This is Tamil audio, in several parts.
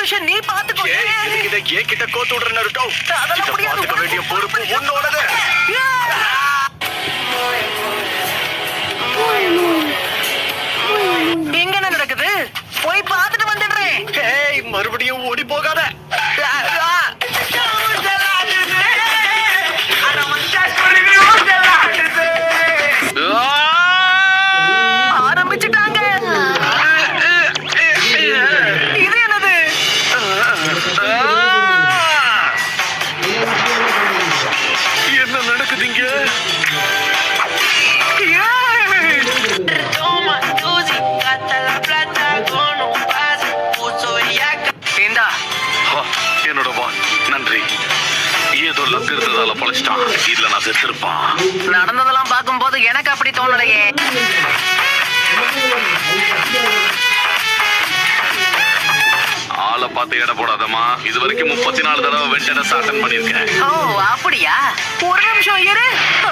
விஷயம் நீ பாத்துக்கோ. இத ஏகிட்ட கோத்து விடுற நருட்டோ. அதெல்லாம் முடியாது. பாத்துக்க வேண்டிய பொறுப்பு உன்னோடது. எங்க என்ன நடக்குது? போய் பார்த்துட்டு வந்துடுறேன். ஏய், மறுபடியும் ஓடி போகாத. ஆரம்பிச்சுட்டாங்க. இது என்னது? என்ன நடக்குதுங்க? இந்தா என்னோட வான் நன்றி. ஏதோ லக் இருந்ததால பழச்சிட்டான். இதுல நான் செத்துருப்பான். நடந்ததெல்லாம் பார்க்கும்போது எனக்கு அப்படி தோணலையே. ஆளை பார்த்து எடை போடாதம்மா. இது வரைக்கும் 34 தடவை வெண்டனஸ் அட்டெண்ட் பண்ணிருக்கேன். ஓ அப்படியா? ஒரு நிமிஷம் இரு.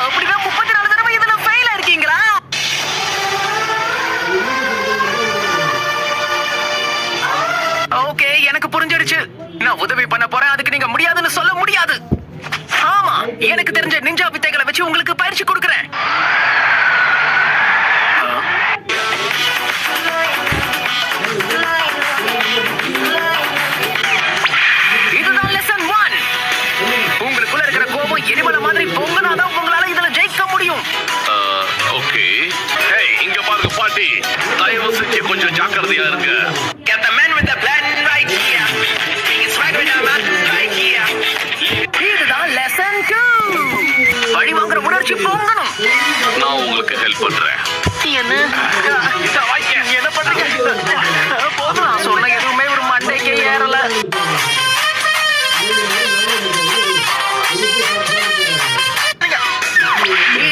அப்படிதான் 34 தடவை இதுல ஃபெயில் இருக்கீங்களா? ஓகே, எனக்கு புரிஞ்சிடுச்சு. நான் உதவி பண்ண போறேன், அதுக்கு நீங்க முடியாதுன்னு சொல்ல முடியாது. ஆமா, எனக்கு தெரிஞ்ச நிஞ்சா வித்தைகளை வச்சு உங்களுக்கு பயிற்சி கொடுக்கறேன். இதுதான் லெசன் 1. உங்களுக்குள்ள இருக்கிற கோபம் எரிமலை மாதிரி பொங்கனாதான் உங்களால இதுல ஜெயிக்க முடியும். ஓகே. ஹேய், இங்க பாருங்க பாட்டி. தயவு செஞ்சு கொஞ்சம் ஜாக்கிரதையா இருங்க. Get the man with the plan right here. He's right with the man right here. இதுதான் lesson 2. பழி வாங்குற உணர்ச்சி பொங்கணும். நான் உங்களுக்கு ஹெல்ப் பண்றேன். என்ன? என்ன பண்றீங்க? போதும், நான் சொன்ன எதுவுமே ஒரு மண்டைக்கு ஏறல.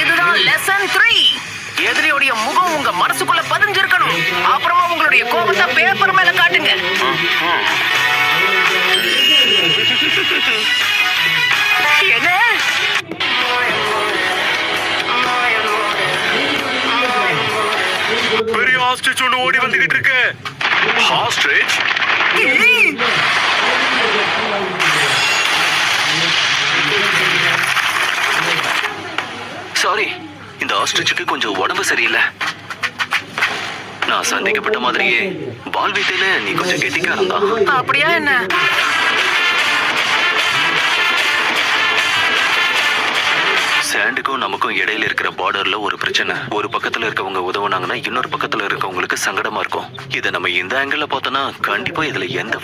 இதுதான் lesson 3. எதிரியோடைய முகம் உங்க மனசுக்குள்ள பதிஞ்சிருக்கணும். அப்புறமா உங்களுடைய கோபத்தை பேப்பர் மேல காட்டுங்க. என்ன? பெரிய ஹாஸ்டேஜ் ஒன்று ஓடி வந்துகிட்டு இருக்கு. ஹாஸ்டேஜ்? சாரி, இந்த ஆஸ்ட்ரிச்சுக்கு கொஞ்சம் உடம்பு சரியில்லை. நான் சந்தேகப்பட்ட மாதிரியே பால் வீட்டையில நீ கொஞ்சம் கெட்டிக்காரன் தான். அப்படியா என்ன? சாண்டுக்கும் நமக்கும் இடையில இருக்கிற பார்டர்ல ஒரு பிரச்சனை. ஒரு பக்கத்துல இருக்கவங்க உதவுனாங்கன்னா இன்னொரு பக்கத்துல இருக்கவங்களுக்கு சங்கடமா இருக்கும். இதை நம்ம இந்த ஆங்கிள் பார்த்தோம்னா கண்டிப்பா இதுல எந்த